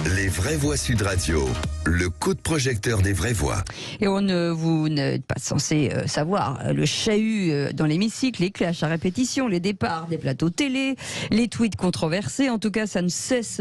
Les vraies voix Sud Radio, le coup de projecteur des vraies voix. Et vous n'êtes pas censé savoir le chahut dans l'hémicycle, les clashs à répétition, les départs des plateaux télé, les tweets controversés. En tout cas, ça ne cesse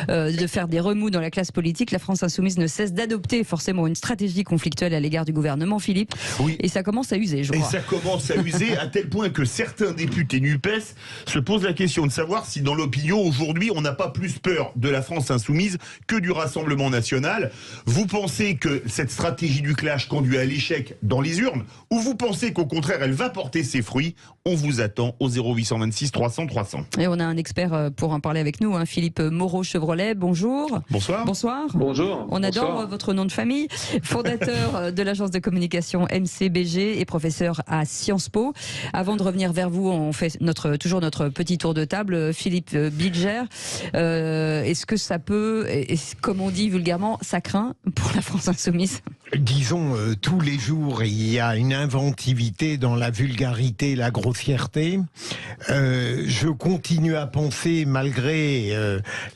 de faire des remous dans la classe politique. La France insoumise ne cesse d'adopter forcément une stratégie conflictuelle à l'égard du gouvernement, Philippe. Oui. Et ça commence à user, je crois. Et ça commence à user à tel point que certains députés NUPES se posent la question de savoir si dans l'opinion aujourd'hui on n'a pas plus peur de la France insoumise que du Rassemblement national. Vous pensez que cette stratégie du clash conduit à l'échec dans les urnes, ou vous pensez qu'au contraire elle va porter ses fruits? On vous attend au 0826 300 300. Et on a un expert pour en parler avec nous, Philippe Moreau-Chevrolet. Bonjour. Bonsoir. Bonsoir. Bonjour. On adore Bonsoir. votre nom de famille. Fondateur de l'agence de communication MCBG et professeur à Sciences Po. Avant de revenir vers vous, on fait toujours notre petit tour de table. Philippe Bilger, est-ce que ça peut, comme on dit vulgairement, ça craint pour la France insoumise? Disons, tous les jours, il y a une inventivité dans la vulgarité, la grossièreté. Je continue à penser, malgré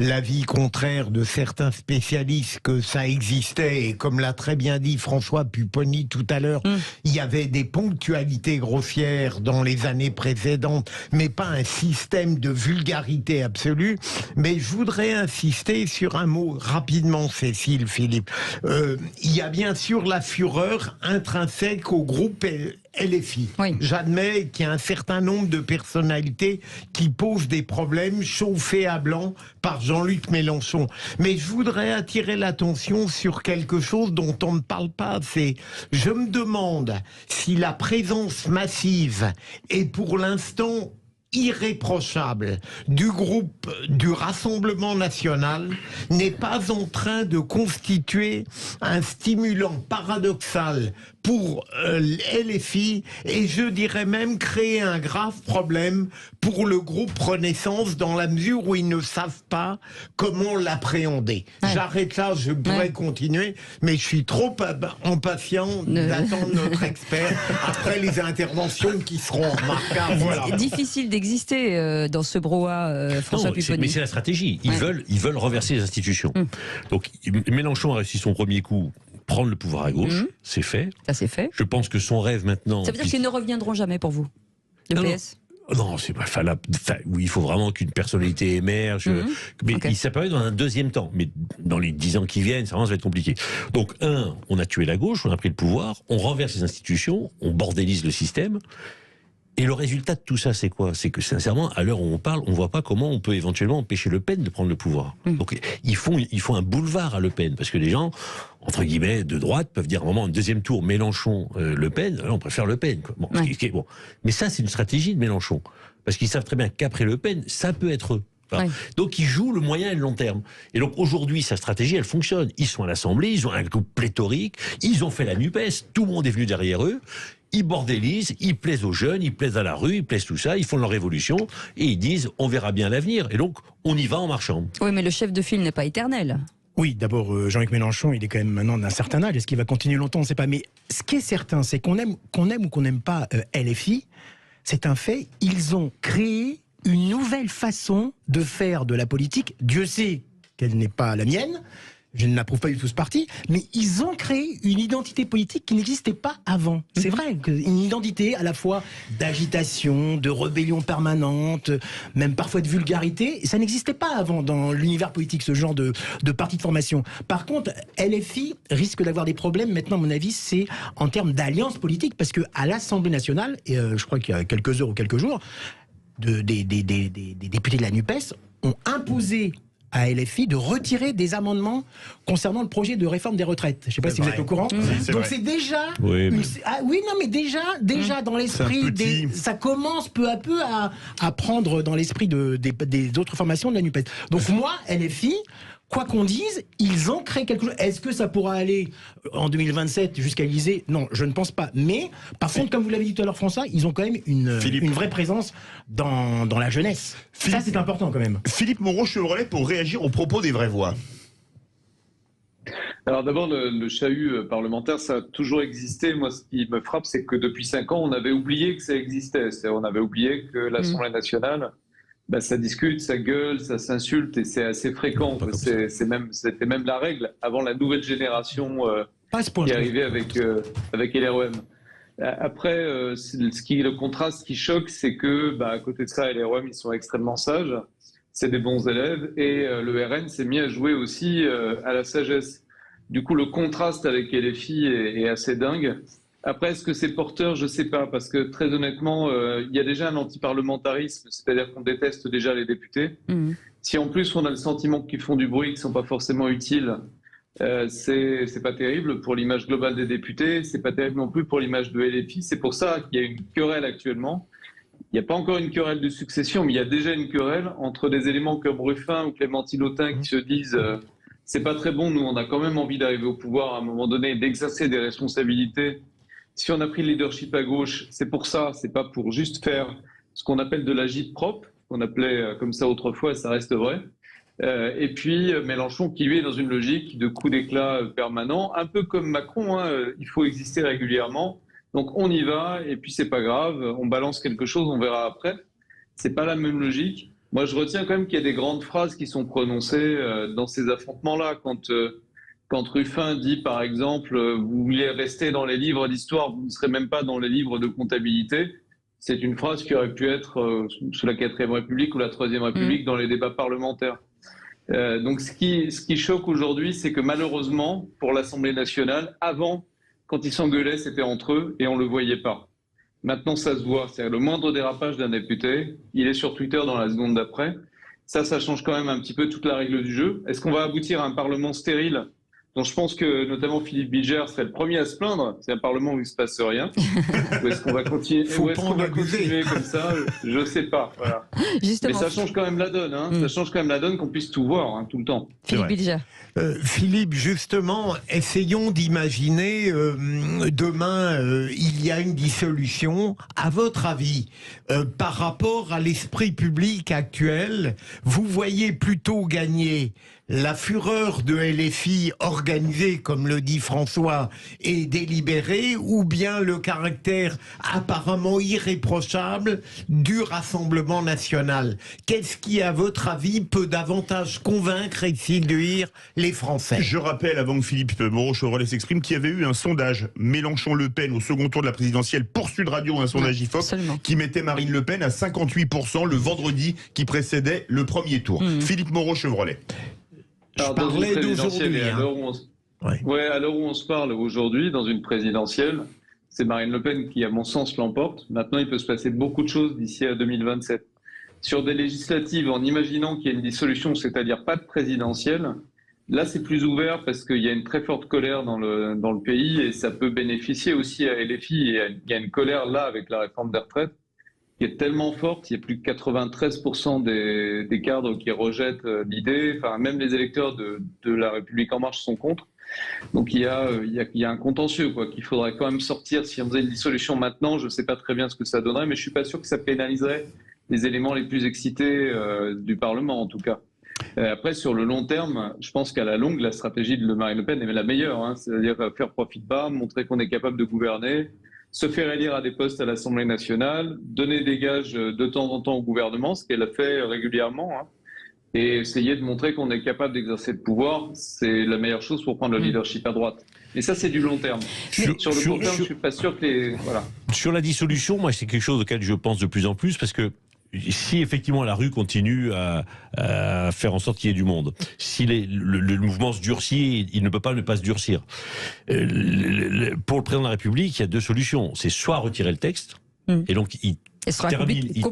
l'avis contraire de certains spécialistes, que ça existait. Et comme l'a très bien dit François Pupponi tout à l'heure, il y avait des ponctualités grossières dans les années précédentes, mais pas un système de vulgarité absolue. Mais je voudrais insister sur un mot rapidement, Cécile, Philippe. Il y a bien sûr la fureur intrinsèque au groupe LFI. Oui. J'admets qu'il y a un certain nombre de personnalités qui posent des problèmes chauffés à blanc par Jean-Luc Mélenchon. Mais je voudrais attirer l'attention sur quelque chose dont on ne parle pas assez. Je me demande si la présence massive est pour l'instant irréprochable du groupe du Rassemblement national n'est pas en train de constituer un stimulant paradoxal pour LFI, et je dirais même créer un grave problème pour le groupe Renaissance, dans la mesure où ils ne savent pas comment l'appréhender. Ouais. J'arrête là, je pourrais continuer, mais je suis trop impatient d'attendre notre expert après les interventions qui seront remarquables. Voilà. Difficile d'exister dans ce brouhaha, François Pupponi. Mais c'est la stratégie. Ils veulent reverser les institutions. Donc Mélenchon a réussi son premier coup, prendre le pouvoir à gauche, c'est fait. Ça c'est fait. Je pense que son rêve maintenant... Ça veut dire qu'ils ne reviendront jamais pour vous, le PS? Non, c'est pas oui, il faut vraiment qu'une personnalité émerge. Mais ça peut être dans un deuxième temps. Mais dans les 10 ans qui viennent, ça va être compliqué. Donc, on a tué la gauche, on a pris le pouvoir, on renverse les institutions, on bordélise le système. Et le résultat de tout ça, c'est quoi? C'est que, sincèrement, à l'heure où on parle, on voit pas comment on peut éventuellement empêcher Le Pen de prendre le pouvoir. Donc, ils font un boulevard à Le Pen, parce que les gens, entre guillemets, de droite, peuvent dire à un moment, un deuxième tour, Mélenchon, Le Pen, on préfère Le Pen, quoi. Bon, bon. Mais ça, c'est une stratégie de Mélenchon. Parce qu'ils savent très bien qu'après Le Pen, ça peut être eux. Donc ils jouent le moyen et le long terme. Et donc aujourd'hui, sa stratégie, elle fonctionne. Ils sont à l'Assemblée, ils ont un groupe pléthorique, ils ont fait la NUPES, tout le monde est venu derrière eux. Ils bordélisent, ils plaisent aux jeunes, ils plaisent à la rue, ils plaisent tout ça, ils font leur révolution et ils disent on verra bien l'avenir. Et donc on y va en marchant. Oui, mais le chef de file n'est pas éternel. Oui, d'abord, Jean-Luc Mélenchon, il est quand même maintenant d'un certain âge. Est-ce qu'il va continuer longtemps? On ne sait pas. Mais ce qui est certain, c'est qu'on aime ou qu'on n'aime pas LFI, c'est un fait. Ils ont créé une nouvelle façon de faire de la politique. Dieu sait qu'elle n'est pas la mienne. Je ne l'approuve pas du tout ce parti, mais ils ont créé une identité politique qui n'existait pas avant. C'est vrai, une identité à la fois d'agitation, de rébellion permanente, même parfois de vulgarité. Et ça n'existait pas avant dans l'univers politique, ce genre de parti de formation. Par contre, LFI risque d'avoir des problèmes. Maintenant, à mon avis, c'est en termes d'alliance politique, parce qu'à l'Assemblée nationale, et je crois qu'il y a quelques heures ou quelques jours, des députés de la NUPES ont imposé à LFI de retirer des amendements concernant le projet de réforme des retraites. Je ne sais pas si vous êtes au courant. Donc c'est déjà... Oui, mais déjà dans l'esprit... Ça commence peu à peu à prendre dans l'esprit des autres formations de la NUPES. Donc moi, LFI... Quoi qu'on dise, ils ont créé quelque chose. Est-ce que ça pourra aller en 2027 jusqu'à l'Élysée? Non, je ne pense pas. Mais, par contre, comme vous l'avez dit tout à l'heure, François, ils ont quand même une vraie présence dans la jeunesse. Ça, c'est important quand même. Philippe Moreau-Chevrolet, pour réagir aux propos des vraies voix. Alors d'abord, le chahut parlementaire, ça a toujours existé. Moi, ce qui me frappe, c'est que depuis 5 ans, on avait oublié que ça existait. On avait oublié que l'Assemblée nationale Ça discute, ça gueule, ça s'insulte et c'est assez fréquent. C'était même la règle avant la nouvelle génération qui est arrivée avec LREM. Après, le contraste qui choque, c'est que à côté de ça, LREM, ils sont extrêmement sages, c'est des bons élèves, et le RN s'est mis à jouer aussi à la sagesse. Du coup, le contraste avec LFI est assez dingue. Après, est-ce que c'est porteur? Je ne sais pas, parce que très honnêtement, il y a déjà un antiparlementarisme, c'est-à-dire qu'on déteste déjà les députés. Si en plus on a le sentiment qu'ils font du bruit, qu'ils ne sont pas forcément utiles, c'est pas terrible pour l'image globale des députés, c'est pas terrible non plus pour l'image de LFI. C'est pour ça qu'il y a une querelle actuellement. Il n'y a pas encore une querelle de succession, mais il y a déjà une querelle entre des éléments comme Ruffin ou Clémentine Autain qui se disent c'est pas très bon, nous on a quand même envie d'arriver au pouvoir à un moment donné, d'exercer des responsabilités. Si on a pris le leadership à gauche, c'est pour ça, c'est pas pour juste faire ce qu'on appelle de l'agite propre, qu'on appelait comme ça autrefois, et ça reste vrai. Et puis Mélenchon qui lui est dans une logique de coup d'éclat permanent, un peu comme Macron, il faut exister régulièrement. Donc on y va, et puis c'est pas grave, on balance quelque chose, on verra après. C'est pas la même logique. Moi je retiens quand même qu'il y a des grandes phrases qui sont prononcées dans ces affrontements-là, quand Ruffin dit, par exemple, vous voulez rester dans les livres d'histoire, vous ne serez même pas dans les livres de comptabilité. C'est une phrase qui aurait pu être sous la 4e République ou la 3e République dans les débats parlementaires. Donc ce qui choque aujourd'hui, c'est que malheureusement, pour l'Assemblée nationale, avant, quand ils s'engueulaient, c'était entre eux et on ne le voyait pas. Maintenant, ça se voit. C'est-à-dire le moindre dérapage d'un député, il est sur Twitter dans la seconde d'après. Ça change quand même un petit peu toute la règle du jeu. Est-ce qu'on va aboutir à un Parlement stérile ? Donc je pense que notamment Philippe Bilger serait le premier à se plaindre. C'est un Parlement où il ne se passe rien. Ou est-ce qu'on va continuer, comme ça? Je ne sais pas. Voilà. Mais ça change quand même la donne. Ça change quand même la donne qu'on puisse tout voir tout le temps. Philippe Bilger. Philippe, justement, essayons d'imaginer demain, il y a une dissolution. À votre avis, par rapport à l'esprit public actuel, vous voyez plutôt gagner la fureur de LFI organisée, comme le dit François, et délibérée, ou bien le caractère apparemment irréprochable du Rassemblement national? Qu'est-ce qui, à votre avis, peut davantage convaincre et séduire les Français? Je rappelle, avant que Philippe Moreau-Chevrolet s'exprime, qu'il y avait eu un sondage Mélenchon-Le Pen au second tour de la présidentielle pour Sud Radio, un sondage IFOP, qui mettait Marine Le Pen à 58% le vendredi qui précédait le premier tour. Philippe Moreau-Chevrolet. Je parlais d'aujourd'hui. À l'heure où on se parle aujourd'hui, dans une présidentielle, c'est Marine Le Pen qui, à mon sens, l'emporte. Maintenant, il peut se passer beaucoup de choses d'ici à 2027. Sur des législatives, en imaginant qu'il y a une dissolution, c'est-à-dire pas de présidentielle, là, c'est plus ouvert parce qu'il y a une très forte colère dans le pays et ça peut bénéficier aussi à LFI. Il y a une colère là avec la réforme des retraites qui est tellement forte, il y a plus de 93% des cadres qui rejettent l'idée, enfin même les électeurs de La République En Marche sont contre. Donc il y a un contentieux qu'il faudrait quand même sortir. Si on faisait une dissolution maintenant, je ne sais pas très bien ce que ça donnerait, mais je ne suis pas sûr que ça pénaliserait les éléments les plus excités du Parlement en tout cas. Après, sur le long terme, je pense qu'à la longue, la stratégie de Marine Le Pen est la meilleure, c'est-à-dire faire profit bas, montrer qu'on est capable de gouverner, se faire élire à des postes à l'Assemblée nationale, donner des gages de temps en temps au gouvernement, ce qu'elle a fait régulièrement, et essayer de montrer qu'on est capable d'exercer le pouvoir, c'est la meilleure chose pour prendre le leadership à droite. Et ça, c'est du long terme. Sur le court terme, je ne suis pas sûr que les... Voilà. Sur la dissolution, moi, c'est quelque chose auquel je pense de plus en plus, parce que si effectivement la rue continue à faire en sorte qu'il y ait du monde, si le mouvement se durcit, il ne peut pas ne pas se durcir. Pour le président de la République, il y a deux solutions. C'est soit retirer le texte, et donc il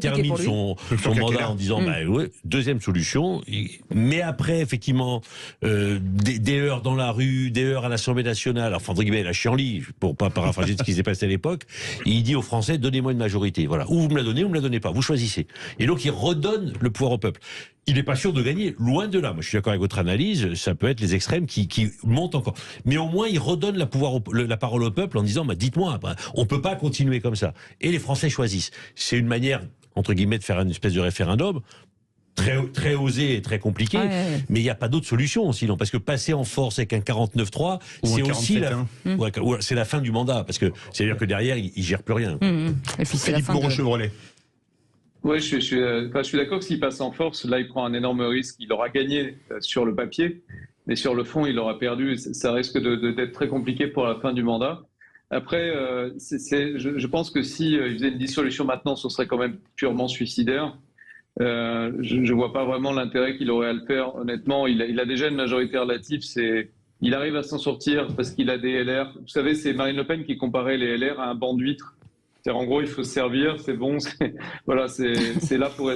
termine son mandat en disant deuxième solution, mais après effectivement des heures dans la rue, des heures à l'Assemblée nationale, enfin entre guillemets la chienlit, pour pas paraphraser ce qui s'est passé à l'époque, il dit aux Français donnez-moi une majorité, voilà, ou vous me la donnez ou vous me la donnez pas, vous choisissez. Et donc il redonne le pouvoir au peuple. Il n'est pas sûr de gagner, loin de là. Moi, je suis d'accord avec votre analyse, ça peut être les extrêmes qui montent encore. Mais au moins, il redonne la parole au peuple en disant dites-moi, on ne peut pas continuer comme ça. Et les Français choisissent. C'est une manière, entre guillemets, de faire une espèce de référendum très osé et très compliqué, mais il n'y a pas d'autre solution sinon, parce que passer en force avec un 49-3, c'est aussi c'est la fin du mandat, parce que c'est-à-dire que derrière, il ne gère plus rien. Et puis c'est la fin Chevrolet. Oui, je suis d'accord que s'il passe en force, là, il prend un énorme risque. Il aura gagné sur le papier, mais sur le fond, il aura perdu. Ça risque d'être très compliqué pour la fin du mandat. Après, je pense que si il faisait une dissolution maintenant, ce serait quand même purement suicidaire. Je ne vois pas vraiment l'intérêt qu'il aurait à le faire. Honnêtement, il a déjà une majorité relative. Il arrive à s'en sortir parce qu'il a des LR. Vous savez, c'est Marine Le Pen qui comparait les LR à un banc d'huîtres. En gros, il faut se servir, c'est bon, voilà, c'est là pour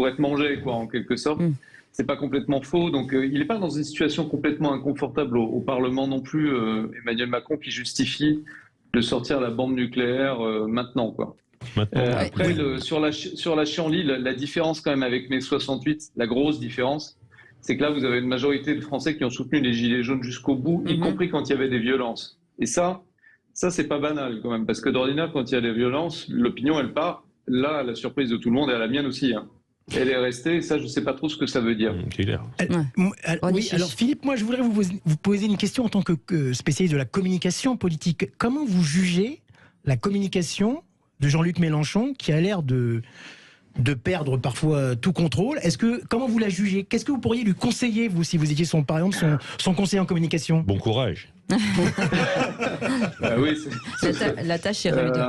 être mangé, quoi, en quelque sorte. C'est pas complètement faux. Donc, il n'est pas dans une situation complètement inconfortable au Parlement non plus, Emmanuel Macron, qui justifie de sortir la bombe nucléaire maintenant, quoi. Après, sur la chienlit, la différence quand même avec mai 68, la grosse différence, c'est que là, vous avez une majorité de Français qui ont soutenu les Gilets jaunes jusqu'au bout, y compris quand il y avait des violences. Et ça, c'est pas banal quand même, parce que d'ordinaire, quand il y a des violences, l'opinion, elle part. Là, à la surprise de tout le monde, et à la mienne aussi, hein. Elle est restée, et ça, je sais pas trop ce que ça veut dire. Oui, alors Philippe, moi, je voudrais vous poser une question en tant que spécialiste de la communication politique. Comment vous jugez la communication de Jean-Luc Mélenchon, qui a l'air de perdre parfois tout contrôle? Comment vous la jugez? Qu'est-ce que vous pourriez lui conseiller, vous, si vous étiez par exemple son conseiller en communication? Bon courage. Oui, la tâche est rude.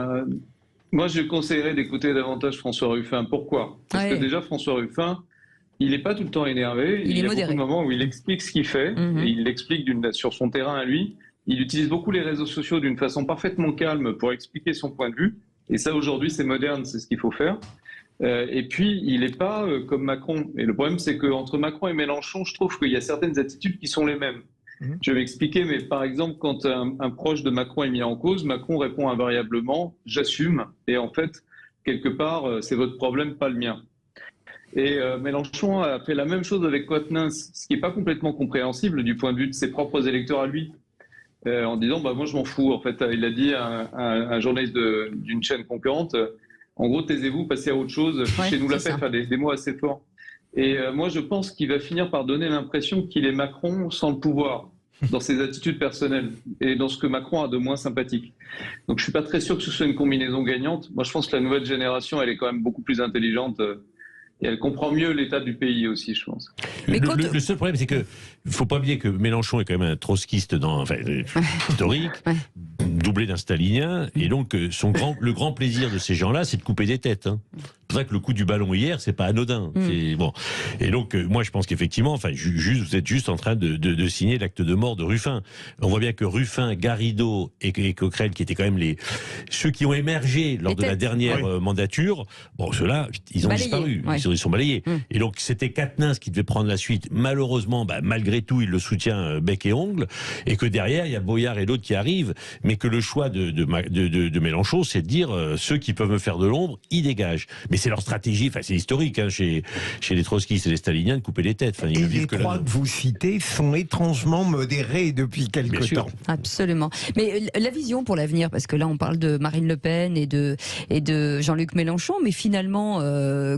Moi, je conseillerais d'écouter davantage François Ruffin. Pourquoi? Parce que déjà, François Ruffin, il n'est pas tout le temps énervé. Il y a beaucoup de moments où il explique ce qu'il fait, et il l'explique sur son terrain à lui. Il utilise beaucoup les réseaux sociaux d'une façon parfaitement calme pour expliquer son point de vue. Et ça, aujourd'hui, c'est moderne, c'est ce qu'il faut faire. Et puis, il n'est pas comme Macron. Et le problème, c'est qu'entre Macron et Mélenchon, je trouve qu'il y a certaines attitudes qui sont les mêmes. Je vais m'expliquer, mais par exemple, quand un proche de Macron est mis en cause, Macron répond invariablement « j'assume ». Et en fait, quelque part, c'est votre problème, pas le mien. Et Mélenchon a fait la même chose avec Quatennens, ce qui n'est pas complètement compréhensible du point de vue de ses propres électeurs à lui. En disant « moi, je m'en fous ». En fait, il a dit à un journaliste d'une chaîne concurrente « en gros, taisez-vous, passez à autre chose, fichez-nous la paix », enfin des mots assez forts. Et moi, je pense qu'il va finir par donner l'impression qu'il est Macron sans le pouvoir, dans ses attitudes personnelles et dans ce que Macron a de moins sympathique. Donc, je ne suis pas très sûr que ce soit une combinaison gagnante. Moi, je pense que la nouvelle génération, elle est quand même beaucoup plus intelligente et elle comprend mieux l'état du pays aussi, je pense. Mais le seul problème, c'est qu'il ne faut pas oublier que Mélenchon est quand même un trotskiste historique, doublé d'un stalinien, et donc le grand plaisir de ces gens-là, c'est de couper des têtes. Hein. C'est vrai que le coup du ballon hier, c'est pas anodin. Bon. Et donc, moi, je pense qu'effectivement, vous êtes juste en train de signer l'acte de mort de Ruffin. On voit bien que Ruffin, Garrido et Coquerel, qui étaient quand même ceux qui ont émergé lors de la dernière mandature, bon, ceux-là, ils ont disparu. Ils sont balayés. Et donc, c'était Quatennens qui devait prendre la suite. Malheureusement, malgré tout, il le soutient bec et ongle. Et que derrière, il y a Boyard et d'autres qui arrivent. Mais que le choix de Mélenchon, c'est de dire ceux qui peuvent me faire de l'ombre, ils dégagent. Mais c'est leur stratégie, c'est historique chez les trotskistes et les staliniens de couper les têtes. Et les trois que vous citez sont étrangement modérés depuis quelque temps. Absolument. Mais la vision pour l'avenir, parce que là on parle de Marine Le Pen et de Jean-Luc Mélenchon, mais finalement,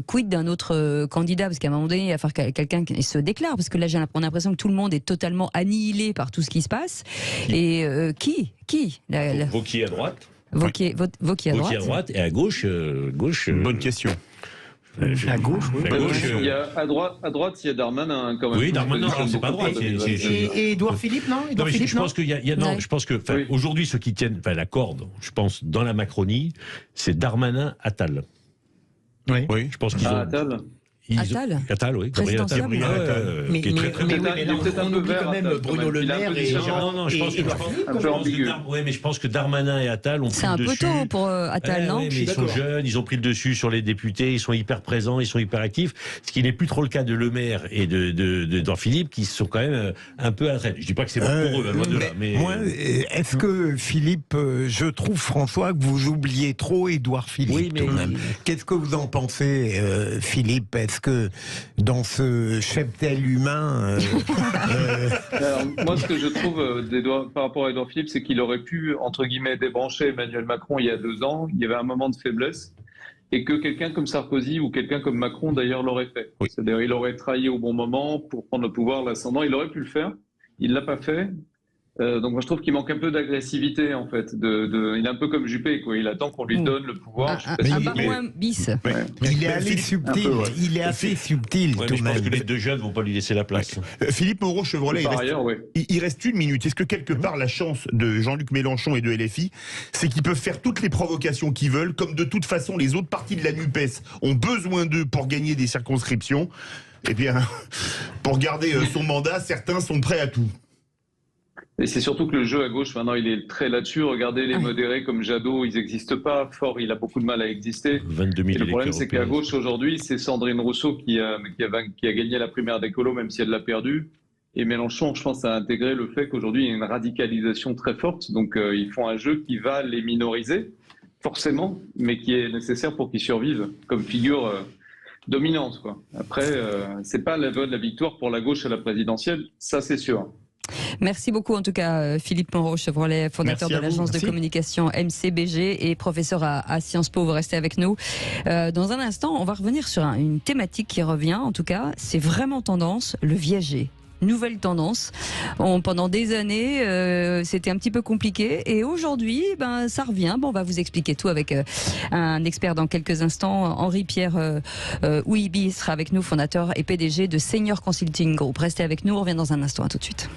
quid d'un autre candidat? Parce qu'à un moment donné, il va falloir quelqu'un qui se déclare, parce que là on a l'impression que tout le monde est totalement annihilé par tout ce qui se passe. Et qui Wauquiez à droite. Wauquiez à droite. Et à gauche. Bonne question. À gauche, oui. Il y a à droite, il y a Darmanin quand même. Oui, Darmanin, c'est pas droite. Et Édouard Philippe, non? Je pense qu'il y a non, je pense que aujourd'hui ceux qui tiennent la corde, je pense dans la Macronie, c'est Darmanin, Attal. Oui, je pense qu'ils ont. Attal, oui. Gabriel Attal. Mais on oublie quand même Bruno Le Maire et non, je pense que Darmanin et Attal ont pris le dessus. C'est un peu tôt pour Attal, non? Mais ils sont jeunes, ils ont pris le dessus sur les députés, ils sont hyper présents, ils sont hyper actifs, ce qui n'est plus trop le cas de Le Maire et d'Edouard Philippe, qui sont quand même un peu à la traîne. Je dis pas que c'est bon pour eux, loin de là. Mais moi, est-ce que Philippe, je trouve, François, que vous oubliez trop Édouard Philippe tout de même. Qu'est-ce que vous en pensez, Philippe? Est-ce que dans ce cheptel humain... Alors, moi, ce que je trouve par rapport à Édouard Philippe, c'est qu'il aurait pu, entre guillemets, débrancher Emmanuel Macron il y a 2 ans. Il y avait un moment de faiblesse. Et que quelqu'un comme Sarkozy ou quelqu'un comme Macron, d'ailleurs, l'aurait fait. Oui. C'est-à-dire, il aurait trahi au bon moment pour prendre le pouvoir, l'ascendant. Il aurait pu le faire. Il ne l'a pas fait. Donc moi je trouve qu'il manque un peu d'agressivité en fait. Il est un peu comme Juppé, quoi. Il attend qu'on lui donne le pouvoir. Un barouin bis. Ouais. Il est assez subtil. Il est assez subtil. Ouais, tout mais je pense même. que les deux jeunes vont pas lui laisser la place. Philippe Moreau-Chevrolet, il reste une minute. Est-ce que quelque part la chance de Jean-Luc Mélenchon et de LFI, c'est qu'ils peuvent faire toutes les provocations qu'ils veulent, comme de toute façon les autres partis de la NUPES ont besoin d'eux pour gagner des circonscriptions. Eh bien, pour garder son mandat, certains sont prêts à tout. Et c'est surtout que le jeu à gauche, maintenant, il est très là-dessus. Regardez les modérés comme Jadot, ils n'existent pas. Fort, il a beaucoup de mal à exister. 22 000 et le problème, c'est qu'à gauche, aujourd'hui, c'est Sandrine Rousseau qui a gagné la primaire d'écolo, même si elle l'a perdue. Et Mélenchon, je pense, a intégré le fait qu'aujourd'hui, il y a une radicalisation très forte. Donc, ils font un jeu qui va les minoriser, forcément, mais qui est nécessaire pour qu'ils survivent comme figure dominante, quoi. Après, c'est pas la voie de la victoire pour la gauche à la présidentielle, ça c'est sûr. Merci beaucoup en tout cas Philippe Moreau-Chevrolet, fondateur de l'agence de communication MCBG et professeur à Sciences Po. Vous restez avec nous. Dans un instant, on va revenir sur une thématique qui revient, en tout cas, c'est vraiment tendance, le viager. Nouvelle tendance. Pendant des années, c'était un petit peu compliqué et aujourd'hui, ça revient. On va vous expliquer tout avec un expert dans quelques instants. Henri-Pierre Ouibi sera avec nous, fondateur et PDG de Senior Consulting Group. Restez avec nous, on revient dans un instant. À tout de suite.